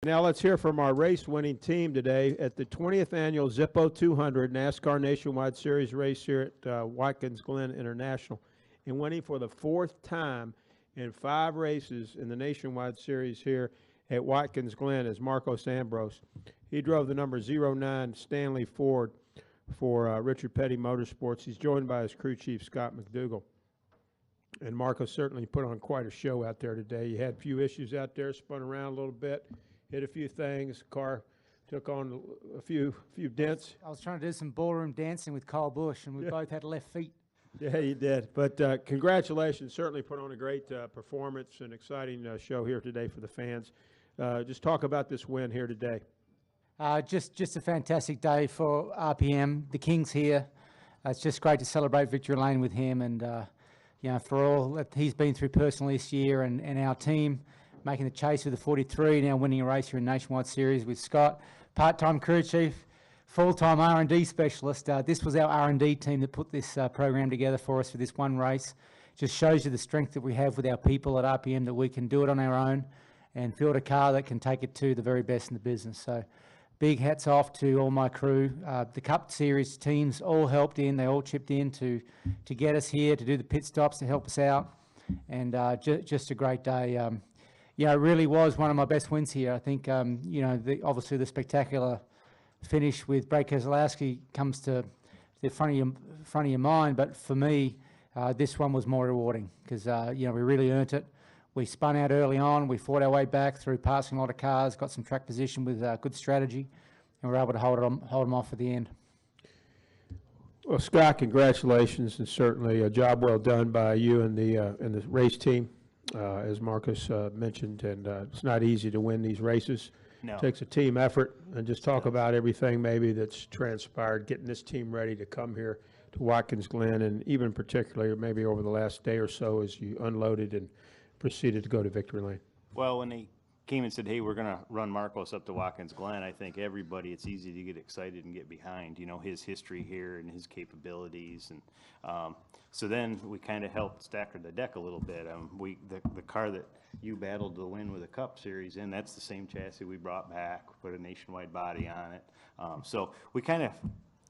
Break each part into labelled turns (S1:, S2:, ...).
S1: Now let's hear from our race-winning team today at the 20th Annual Zippo 200 NASCAR Nationwide Series race here at Watkins Glen International, and winning for the 4th time in 5 races in the Nationwide Series here at Watkins Glen is Marcos Ambrose. He drove the number 09 Stanley Ford for Richard Petty Motorsports. He's joined by his crew chief, Scott McDougall. And Marcos certainly put on quite a show out there today. He had a few issues out there, spun around a little bit, hit a few things. Car took on a few dents.
S2: I was trying to do some ballroom dancing with Kyle Busch, and we both had left feet.
S1: Yeah, you did. But congratulations. Certainly put on a great performance, an exciting show here today for the fans. Just talk about this win here today.
S2: Just a fantastic day for RPM. The King's here. It's just great to celebrate victory lane with him, and you know, for all that he's been through personally this year, and our team making the chase with the 43, now winning a race here in Nationwide Series with Scott, part-time crew chief, full-time R&D specialist. This was our R&D team that put this program together for us for this one race. Just shows you the strength that we have with our people at RPM, that we can do it on our own and field a car that can take it to the very best in the business. So big hats off to all my crew. The Cup Series teams all helped in. They all chipped in to get us here, to do the pit stops, to help us out. And just a great day. Yeah, it really was one of my best wins here. I think, you know, obviously the spectacular finish with Brad Keselowski comes to the front of your mind. But for me, this one was more rewarding because, you know, we really earned it. We spun out early on. We fought our way back through passing a lot of cars, got some track position with good strategy, and we were able to hold them off at the end.
S1: Well, Scott, congratulations, and certainly a job well done by you and the race team, as Marcus mentioned. And it's not easy to win these races. No. It takes a team effort. And just talk about everything maybe that's transpired, getting this team ready to come here to Watkins Glen, and even particularly maybe over the last day or so as you unloaded and proceeded to go to victory lane.
S3: Well, when they came and said, hey, we're going to run Marcos up to Watkins Glen, I think everybody, it's easy to get excited and get behind, you know, his history here and his capabilities. And so then we kind of helped stack the deck a little bit. The car that you battled to win with the Cup Series in, that's the same chassis we brought back, put a Nationwide body on it. So we kind of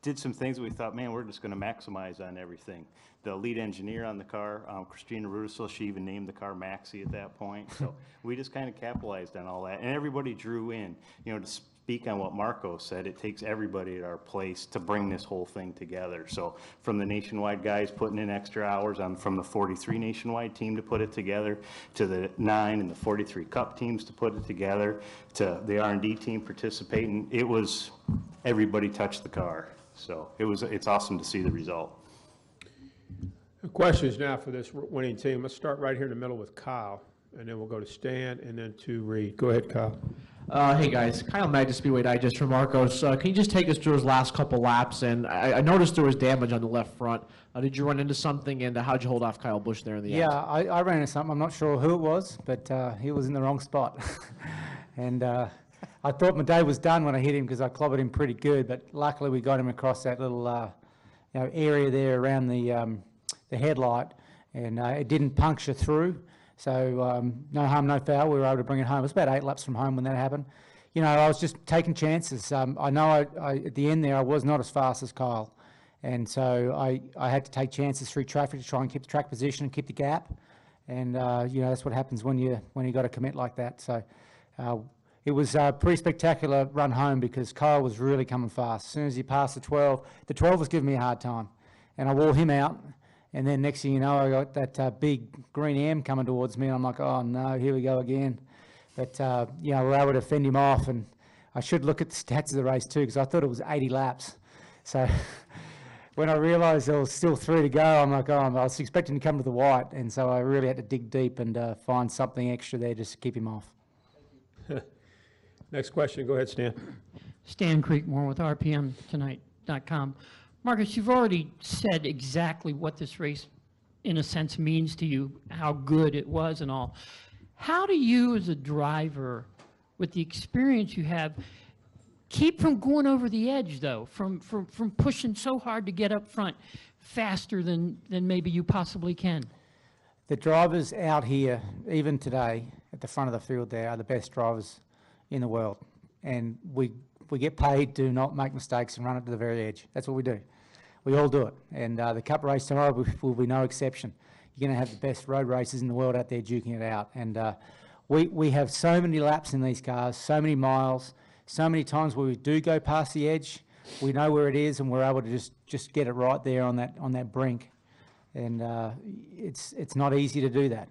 S3: did some things we thought, man, we're just going to maximize on everything. The lead engineer on the car, Christina Russell, she even named the car Maxie at that point. So we just kind of capitalized on all that, and everybody drew in. You know, to speak on what Marco said, it takes everybody at our place to bring this whole thing together. So from the Nationwide guys putting in extra hours from the 43 Nationwide team to put it together, to the 9 and the 43 Cup teams to put it together, to the R&D team participating, it was everybody touched the car. So it's awesome to see the result.
S1: The questions now for this winning team. Let's start right here in the middle with Kyle, and then we'll go to Stan and then to Reed. Go ahead, Kyle.
S4: Hey guys, Kyle Magda, Speedway Digest from Marcos. Can you just take us through his last couple laps? And I noticed there was damage on the left front. Did you run into something, and how'd you hold off Kyle Busch there in the end?
S2: Yeah, I ran into something. I'm not sure who it was, but he was in the wrong spot. And I thought my day was done when I hit him because I clobbered him pretty good, but luckily we got him across that little you know, area there around the headlight, and it didn't puncture through. So no harm, no foul. We were able to bring it home. It was about 8 laps from home when that happened. You know, I was just taking chances. I know at the end there I was not as fast as Kyle, and so I had to take chances through traffic to try and keep the track position and keep the gap. And you know, that's what happens when you got to commit like that. So it was a pretty spectacular run home because Kyle was really coming fast. As soon as he passed the 12 was giving me a hard time, and I wore him out. And then next thing you know, I got that big green M coming towards me, and I'm like, oh no, here we go again. But you know, we were able to fend him off, and I should look at the stats of the race too, because I thought it was 80 laps. So when I realised there was still 3 to go, I'm like, oh, I was expecting to come to the white, and so I really had to dig deep and find something extra there just to keep him off.
S1: Next question. Go ahead, Stan.
S5: Stan Creekmore with RPMtonight.com. Marcus, you've already said exactly what this race, in a sense, means to you, how good it was and all. How do you, as a driver, with the experience you have, keep from going over the edge, though, from pushing so hard to get up front faster than maybe you possibly can?
S2: The drivers out here, even today, at the front of the field there, are the best drivers in the world. And we get paid to not make mistakes and run it to the very edge. That's what we do. We all do it. And the Cup race tomorrow will be no exception. You're going to have the best road racers in the world out there duking it out. And we have so many laps in these cars, so many miles, so many times where we do go past the edge. We know where it is, and we're able to just get it right there on that brink. And it's not easy to do that,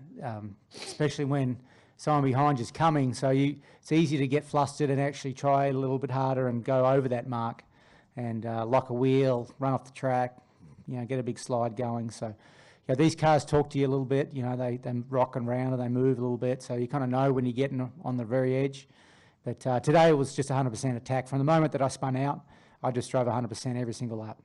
S2: especially when someone behind you's coming. So it's easy to get flustered and actually try a little bit harder and go over that mark, and lock a wheel, run off the track, get a big slide going. So these cars talk to you a little bit. They rock and round and they move a little bit. So you kind of know when you're getting on the very edge. But today it was just 100% attack. From the moment that I spun out, I just drove 100% every single lap.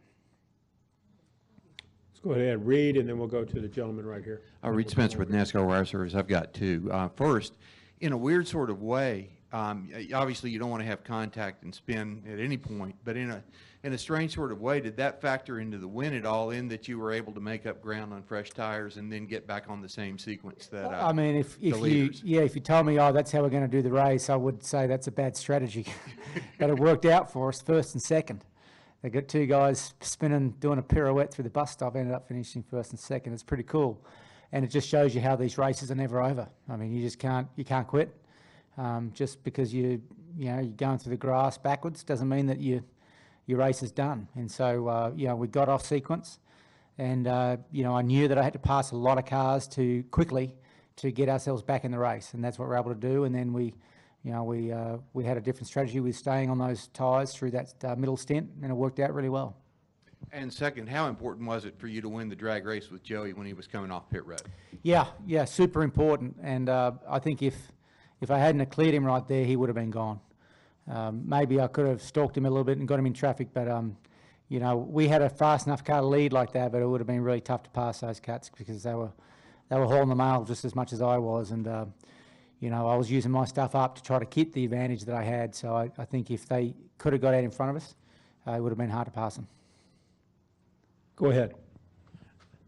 S1: Let's go ahead and Reed, and then we'll go to the gentleman right here.
S6: Reed Spencer with NASCAR Wire Service. I've got two. First, in a weird sort of way, obviously you don't want to have contact and spin at any point, but in a strange sort of way, did that factor into the win at all, in that you were able to make up ground on fresh tires and then get back on the same sequence that
S2: I mean, if you told me, oh, that's how we're going to do the race, I would say that's a bad strategy. But it worked out for us, first and second. They got two guys spinning, doing a pirouette through the bus stop, ended up finishing first and second. It's pretty cool. And it just shows you how these races are never over. I mean, you can't quit. Just because you're going through the grass backwards doesn't mean that your race is done. And so, we got off sequence, and, I knew that I had to pass a lot of cars quickly to get ourselves back in the race, and that's what we're able to do. And then we had a different strategy with staying on those tyres through that middle stint, and it worked out really well.
S6: And second, how important was it for you to win the drag race with Joey when he was coming off pit road?
S2: Yeah, super important. And I think if I hadn't have cleared him right there, he would have been gone. Maybe I could have stalked him a little bit and got him in traffic, but we had a fast enough car to lead like that, but it would have been really tough to pass those cats because they were hauling the mail just as much as I was. And I was using my stuff up to try to keep the advantage that I had. So I think if they could have got out in front of us, it would have been hard to pass them.
S1: Go ahead.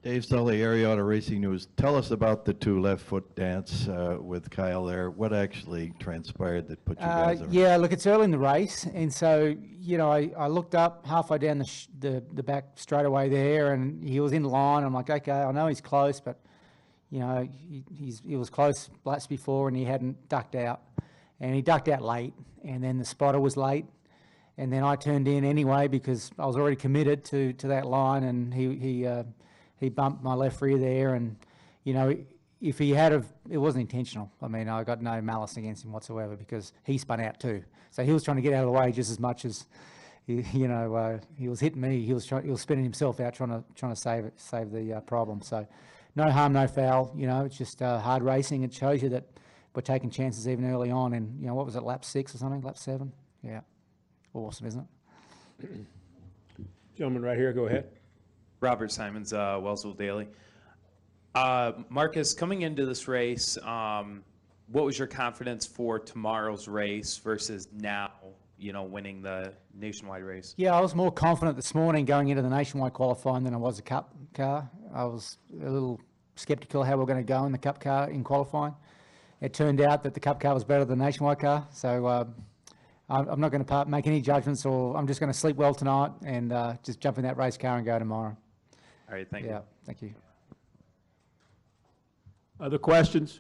S7: Dave Sully, Ariata Racing News. Tell us about the two left foot dance with Kyle there. What actually transpired that put you guys over?
S2: Yeah, look, it's early in the race, and so I looked up halfway down the back straightaway there, and he was in line. I'm like, okay, I know he's close, but he was close laps before, and he hadn't ducked out, and he ducked out late, and then the spotter was late. And then I turned in anyway because I was already committed to that line, and he bumped my left rear there. And if he had it wasn't intentional. I mean, I got no malice against him whatsoever because he spun out too. So he was trying to get out of the way just as much as he was hitting me. He was spinning himself out trying to save the problem. So no harm, no foul. It's just hard racing. It shows you that we're taking chances even early on. And what was it, lap 6 or something, lap 7? Yeah. Awesome, isn't it?
S1: Gentleman right here, go ahead.
S8: Robert Simons, Wellsville Daily. Marcus, coming into this race, what was your confidence for tomorrow's race versus now, winning the nationwide race? Yeah,
S2: I was more confident this morning going into the nationwide qualifying than I was a Cup car. I was a little sceptical how we're going to go in the Cup car in qualifying. It turned out that the Cup car was better than the nationwide car, so I'm not going to make any judgments, or I'm just going to sleep well tonight and just jump in that race car and go tomorrow.
S8: All right, thank you.
S2: Yeah, thank you.
S1: Other questions?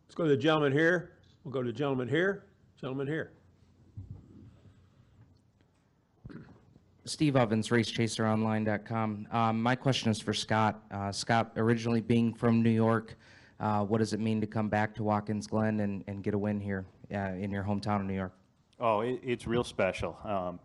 S1: Let's go to the gentleman here. We'll go to the gentleman here. Gentleman here.
S9: Steve Ovens, RaceChaserOnline.com. My question is for Scott. Scott, originally being from New York, what does it mean to come back to Watkins Glen and get a win here in your hometown of New York?
S3: Oh, it's real special.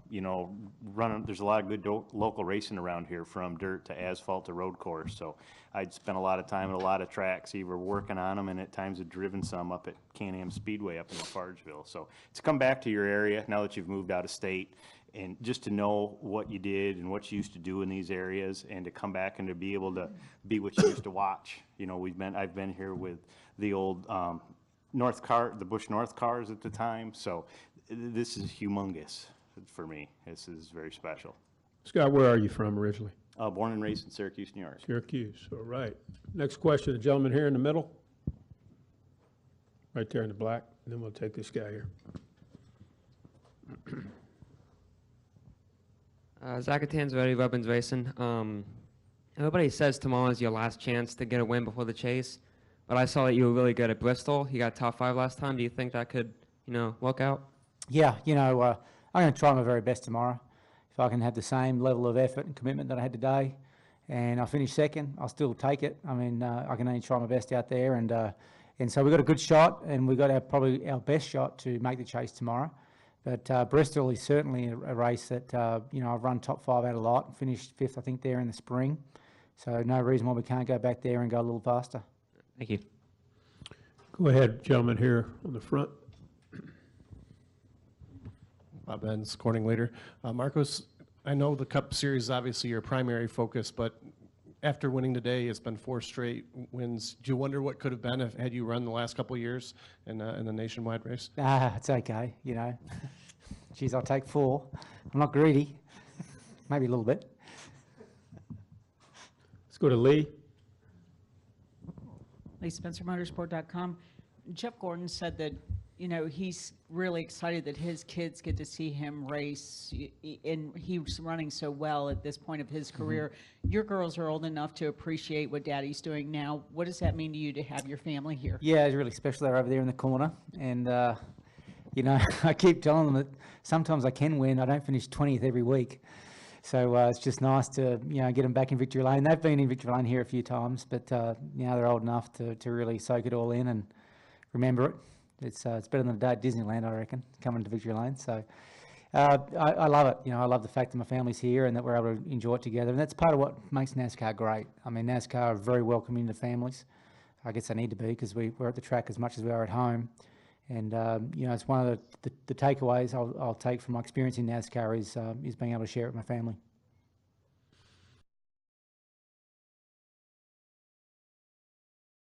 S3: There's a lot of good local racing around here, from dirt to asphalt to road course. So I'd spent a lot of time at a lot of tracks, either working on them and at times have driven some up at Can-Am Speedway up in Lafargeville. So to come back to your area now that you've moved out of state, and just to know what you did and what you used to do in these areas, and to come back and to be able to be what you used to watch. I've been here with the old the Busch North cars at the time. So this is humongous for me. This is very special.
S1: Scott, where are you from originally?
S3: Born and raised in Syracuse, New York.
S1: Syracuse, all right. Next question, the gentleman here in the middle. Right there in the black. And then we'll take this guy here.
S10: Zach Tanzvetti, Weapons Racing. Everybody says tomorrow is your last chance to get a win before the chase, but I saw that you were really good at Bristol. You got top 5 last time. Do you think that could, work out?
S2: Yeah, I'm going to try my very best tomorrow. If I can have the same level of effort and commitment that I had today, and I finish second, I'll still take it. I mean, I can only try my best out there, and so we've got a good shot, and we've got probably our best shot to make the chase tomorrow. But Bristol is certainly a race that, I've run top 5 out a lot, finished 5th, I think, there in the spring. So no reason why we can't go back there and go a little faster.
S10: Thank you.
S1: Go ahead, gentlemen here on the front.
S11: Bob Benz, Corning leader. Marcos, I know the Cup Series is obviously your primary focus, but after winning today, it's been 4 straight wins. Do you wonder what could have been had you run the last couple of years in the nationwide race?
S2: It's okay, Geez, I'll take 4. I'm not greedy. Maybe a little bit.
S1: Let's go to Lee.
S12: Lee Spencer, Motorsport.com. Jeff Gordon said that, he's really excited that his kids get to see him race, and he's running so well at this point of his career. Your girls are old enough to appreciate what Daddy's doing now. What does that mean to you to have your family here?
S2: Yeah, it's really special. They're over there in the corner, and I keep telling them that sometimes I can win. I don't finish 20th every week, so it's just nice to get them back in victory lane. They've been in victory lane here a few times, but they're old enough to really soak it all in and remember it. It's better than a day at Disneyland, I reckon, coming to victory lane. So I love it. I love the fact that my family's here and that we're able to enjoy it together. And that's part of what makes NASCAR great. I mean, NASCAR are very welcoming to families. I guess they need to be, because we're at the track as much as we are at home. And it's one of the takeaways I'll take from my experience in NASCAR is being able to share it with my family.